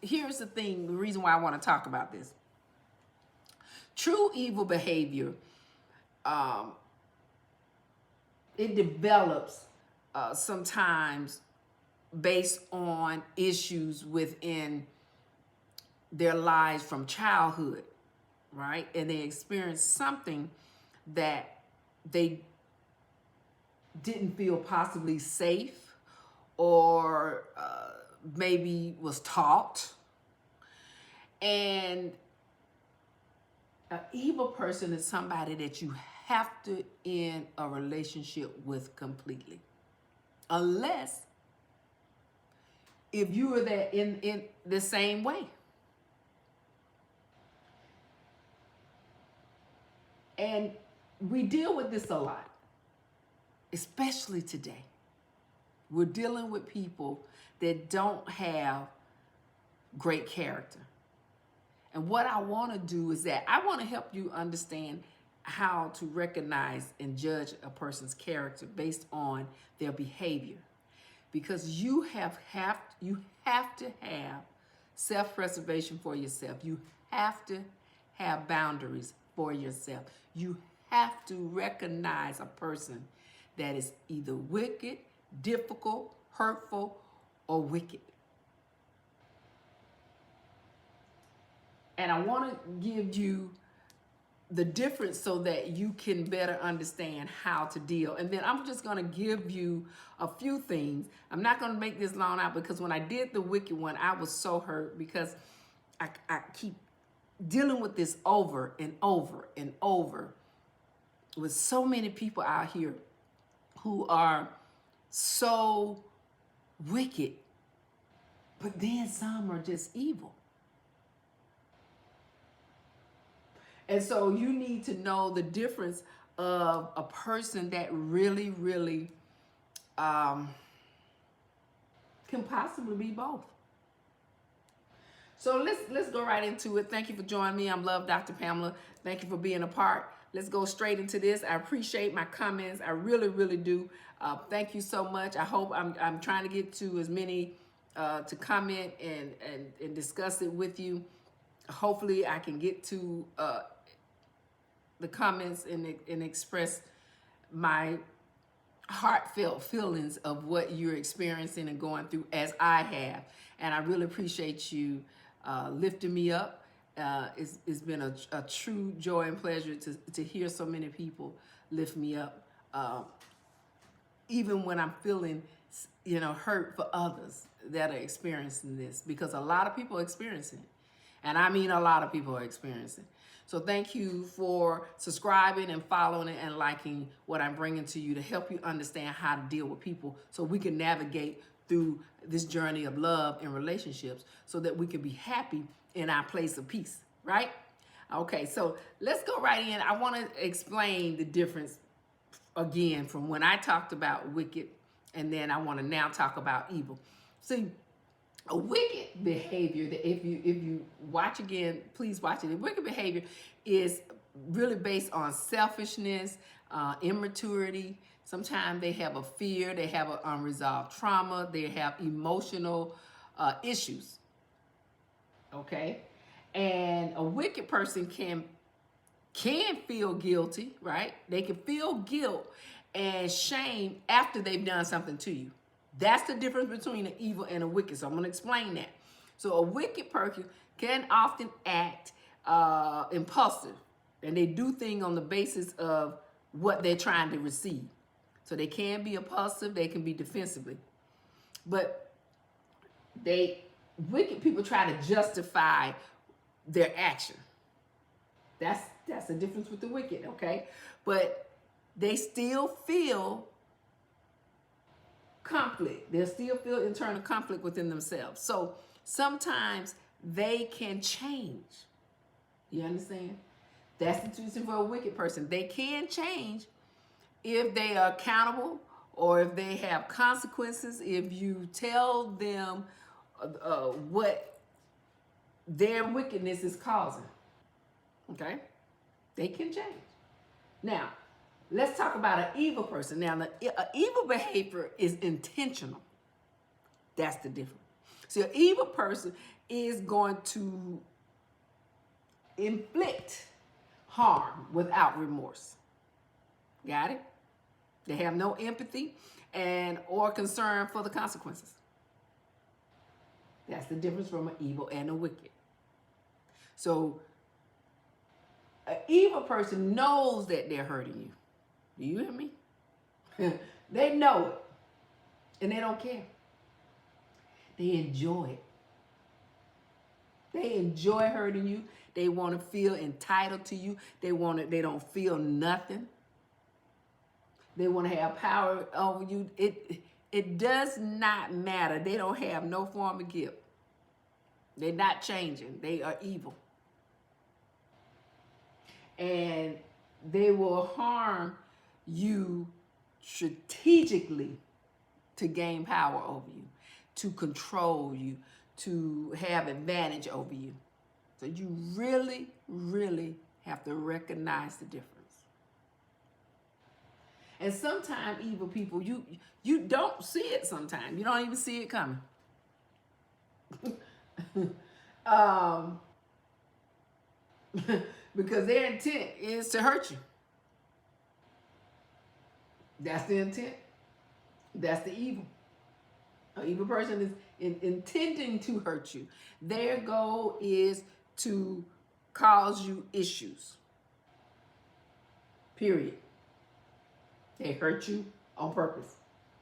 here's the thing, the reason why I want to talk about this. True evil behavior, it develops sometimes based on issues within their lives from childhood, right? And they experience something that they didn't feel possibly safe, or maybe was taught. And an evil person is somebody that you have to end a relationship with completely. Unless if you are there in the same way. And we deal with this a lot, especially today. We're dealing with people that don't have great character. And what I want to do is that I want to help you understand how to recognize and judge a person's character based on their behavior. Because you have to have self-preservation for yourself. You have to have boundaries for yourself. You have to recognize a person that is either wicked, difficult, hurtful, or wicked. And I want to give you the difference so that you can better understand how to deal. And then I'm just going to give you a few things. I'm not going to make this long out, because when I did the wicked one, I was so hurt, because I keep dealing with this over and over and over with so many people out here who are so wicked, but then some are just evil. And so you need to know the difference of a person that really, really can possibly be both. So let's go right into it. Thank you for joining me. I'm LoveDrPamela. Thank you for being a part. Let's go straight into this. I appreciate my comments. I really, really do. Thank you so much. I hope I'm trying to get to as many to comment and discuss it with you. Hopefully I can get to the comments and express my heartfelt feelings of what you're experiencing and going through, as I have. And I really appreciate you lifting me up. It's been a true joy and pleasure to hear so many people lift me up, even when I'm feeling, hurt for others that are experiencing this, because a lot of people are experiencing it. And I mean, a lot of people are experiencing. So thank you for subscribing and following it and liking what I'm bringing to you to help you understand how to deal with people, so we can navigate through this journey of love and relationships, so that we can be happy in our place of peace, right? Okay, so let's go right in. I want to explain the difference again from when I talked about wicked, and then I want to now talk about evil. See, a wicked behavior, that if you watch again, please watch it. A wicked behavior is really based on selfishness, immaturity. Sometimes they have a fear, they have an unresolved trauma, they have emotional issues. Okay, and a wicked person can feel guilty, right? They can feel guilt and shame after they've done something to you. That's the difference between an evil and a wicked. So I'm going to explain that. So a wicked person can often act impulsive, and they do things on the basis of what they're trying to receive. So they can be impulsive, they can be defensively. But wicked people try to justify their action. That's the difference with the wicked, okay? But they still feel conflict. They still feel internal conflict within themselves. So sometimes they can change. You understand? That's the truth for a wicked person. They can change if they are accountable, or if they have consequences, if you tell them what their wickedness is causing. Okay? They can change. Now, let's talk about an evil person. Now, an evil behavior is intentional. That's the difference. So an evil person is going to inflict harm without remorse. Got it? They have no empathy and or concern for the consequences. That's the difference from an evil and a wicked. So an evil person knows that they're hurting you. Do you hear me? They know it. And they don't care. They enjoy it. They enjoy hurting you. They want to feel entitled to you. They don't feel nothing. They want to have power over you. It does not matter. They don't have no form of gift. They're not changing. They are evil. And they will harm you strategically to gain power over you, to control you, to have advantage over you. So you really, really have to recognize the difference. And sometimes evil people, you don't see it sometimes. You don't even see it coming. Because their intent is to hurt you. That's the intent. That's the evil. An evil person is intending to hurt you. Their goal is to cause you issues. Period. They hurt you on purpose.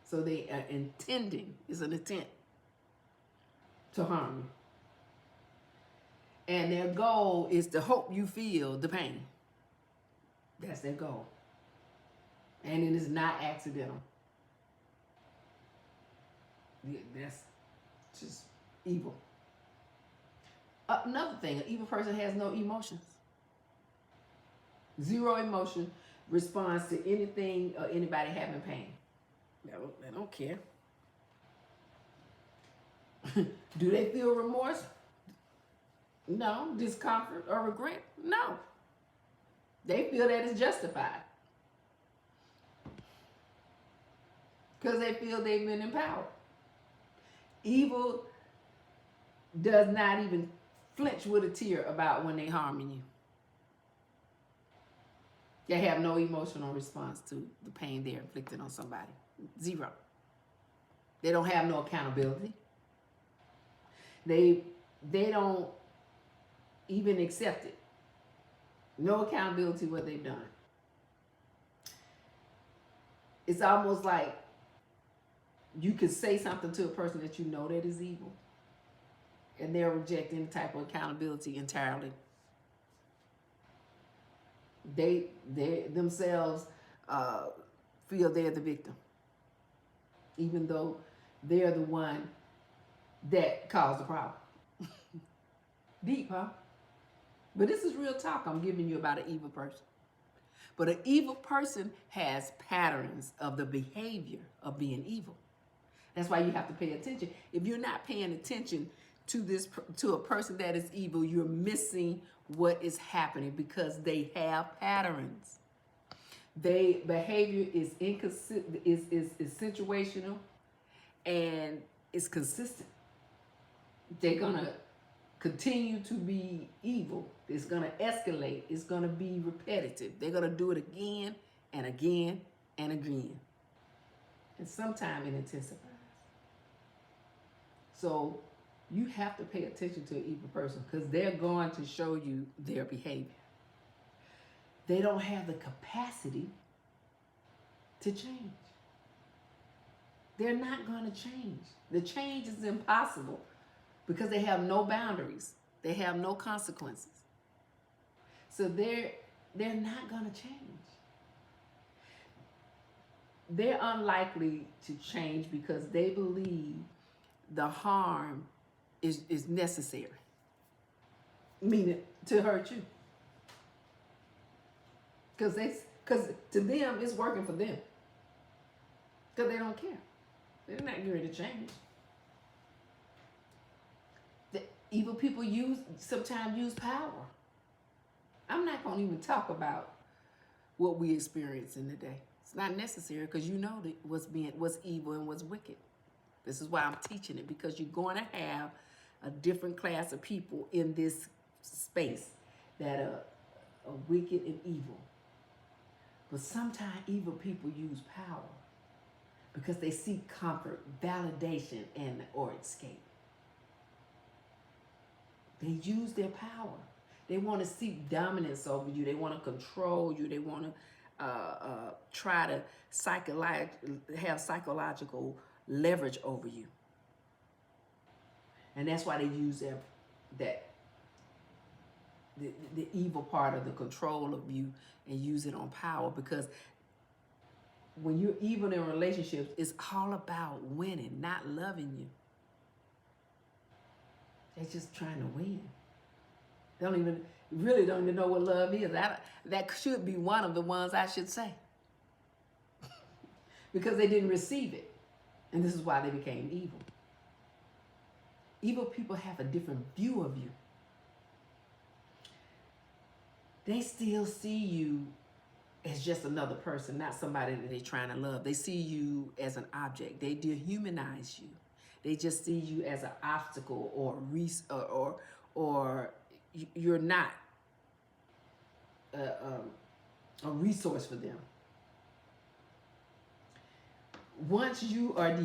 So they are intending, is an intent to harm you. And their goal is to hope you feel the pain. That's their goal. And it is not accidental. That's just evil. Another thing, an evil person has no emotions. Zero emotion responds to anything or anybody having pain. They don't care. Do they feel remorse? No. Discomfort or regret? No. They feel that it's justified. Because they feel they've been empowered. Evil does not even flinch with a tear about when they're harming you. They have no emotional response to the pain they're inflicting on somebody. Zero. They don't have no accountability. They don't even accept it. No accountability what they've done. It's almost like you could say something to a person that you know that is evil, and they'll reject any type of accountability entirely. They themselves feel they're the victim, even though they're the one that caused the problem. Deep, huh? But this is real talk I'm giving you about an evil person. But an evil person has patterns of the behavior of being evil. That's why you have to pay attention. If you're not paying attention to a person that is evil, you're missing what is happening because they have patterns. Their behavior is inconsistent, is situational, and it's consistent. They're gonna continue to be evil. It's gonna escalate. It's gonna be repetitive. They're gonna do it again and again and again. And sometimes it intensifies. So you have to pay attention to an evil person because they're going to show you their behavior. They don't have the capacity to change. They're not going to change. The change is impossible because they have no boundaries. They have no consequences. So they're not going to change. They're unlikely to change because they believe the harm is necessary, meaning to hurt you. Because to them, it's working for them. Because they don't care. They're not going to change. The evil people sometimes use power. I'm not going to even talk about what we experience in the day. It's not necessary because you know what's evil and what's wicked. This is why I'm teaching it, because you're going to have a different class of people in this space that are wicked and evil. But sometimes evil people use power because they seek comfort, validation, and or escape. They use their power. They want to seek dominance over you. They want to control you. They want to try to have psychological leverage over you. And that's why they use the evil part of the control of you and use it on power, because when you're evil in relationships, it's all about winning, not loving you. They're just trying to win. They really don't even know what love is. That should be one of the ones I should say. Because they didn't receive it. And this is why they became evil. Evil people have a different view of you. They still see you as just another person, not somebody that they're trying to love. They see you as an object. They dehumanize you. They just see you as an obstacle or you're not a resource for them. Once you are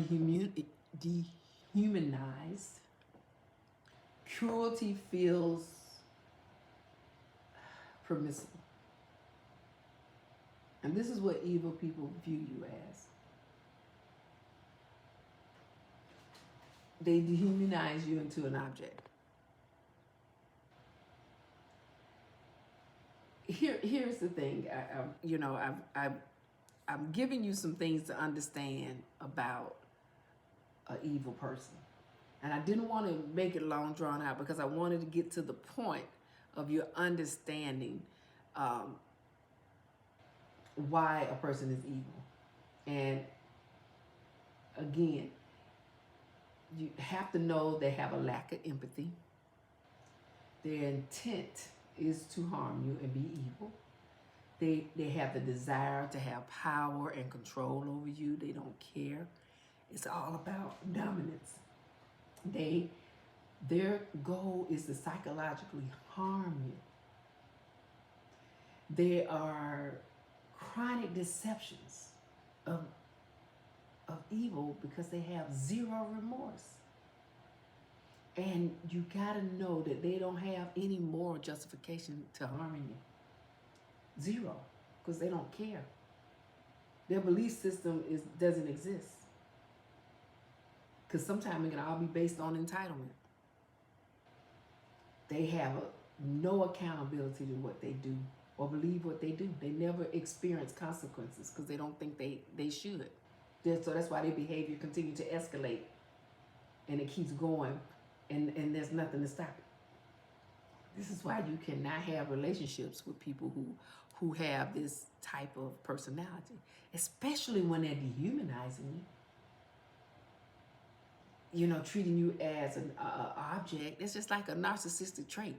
dehumanized, cruelty feels permissible. And this is what evil people view you as. They dehumanize you into an object. Here's the thing. I'm giving you some things to understand about an evil person. And I didn't want to make it long drawn out because I wanted to get to the point of your understanding why a person is evil. And again, you have to know they have a lack of empathy. Their intent is to harm you and be evil. They have the desire to have power and control over you. They don't care. It's all about dominance. Their goal is to psychologically harm you. There are chronic deceptions of evil because they have zero remorse. And you gotta know that they don't have any moral justification to harming you. Zero, because they don't care. Their belief system doesn't exist. Because sometimes it can all be based on entitlement. They have no accountability to what they do or believe what they do. They never experience consequences because they don't think they should. So that's why their behavior continues to escalate and it keeps going and there's nothing to stop it. This is why you cannot have relationships with people who have this type of personality, especially when they're dehumanizing you. Treating you as an object. It's just like a narcissistic trait.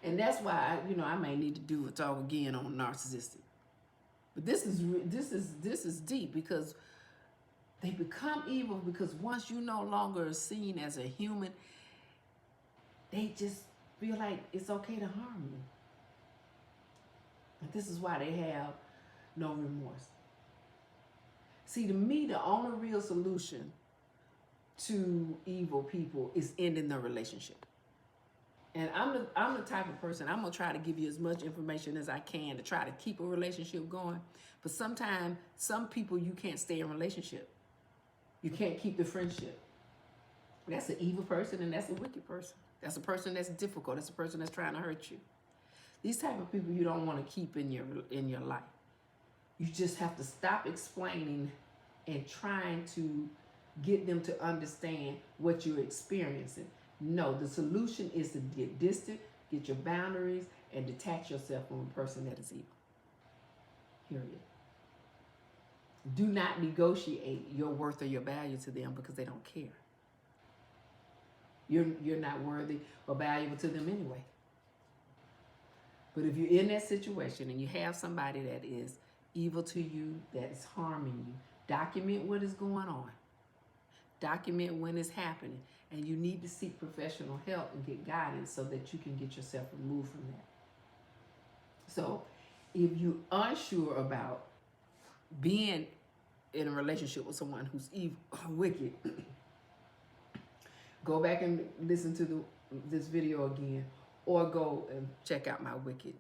And that's why I may need to do a talk again on narcissistic. But this is deep because they become evil because once you no longer are seen as a human, they just feel like it's okay to harm you. And this is why they have no remorse. See, to me, the only real solution to evil people is ending the relationship. And I'm the type of person, I'm going to try to give you as much information as I can to try to keep a relationship going. But sometimes, some people you can't stay in a relationship. You can't keep the friendship. That's an evil person and that's a wicked person. That's a person that's difficult. That's a person that's trying to hurt you. These type of people you don't want to keep in your life. You just have to stop explaining and trying to get them to understand what you're experiencing. No, the solution is to get distant, get your boundaries, and detach yourself from a person that is evil. Period. Do not negotiate your worth or your value to them because they don't care. You're not worthy or valuable to them anyway. But if you're in that situation and you have somebody that is evil to you, that is harming you, document what is going on. Document when it's happening. And you need to seek professional help and get guidance so that you can get yourself removed from that. So if you're unsure about being in a relationship with someone who's evil or wicked, go back and listen to this video again, or go and check out my wicked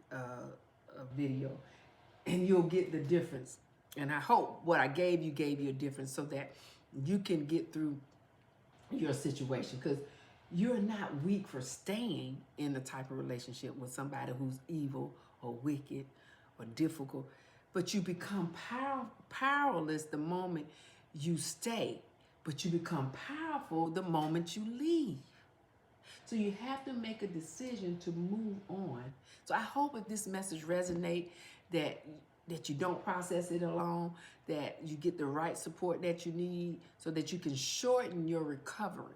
video, and you'll get the difference. And I hope what I gave you a difference so that you can get through your situation, because you're not weak for staying in the type of relationship with somebody who's evil or wicked or difficult, but you become powerless the moment you stay, but you become powerful the moment you leave. So you have to make a decision to move on. So I hope if this message resonates, that you don't process it alone, that you get the right support that you need so that you can shorten your recovery,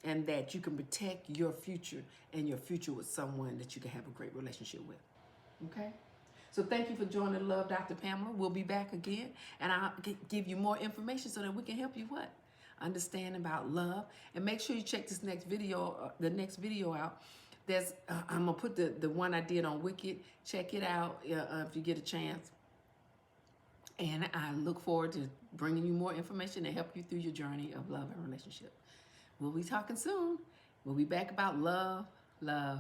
and that you can protect your future and your future with someone that you can have a great relationship with. Okay? So thank you for joining Love Dr. Pamela. We'll be back again, and I'll give you more information so that we can help you understand about love. And make sure you check this next video, out. There's I'm gonna put the one I did on Wicked. Check it out if you get a chance. And I look forward to bringing you more information to help you through your journey of love and relationship. We'll be talking soon. We'll be back about love, love,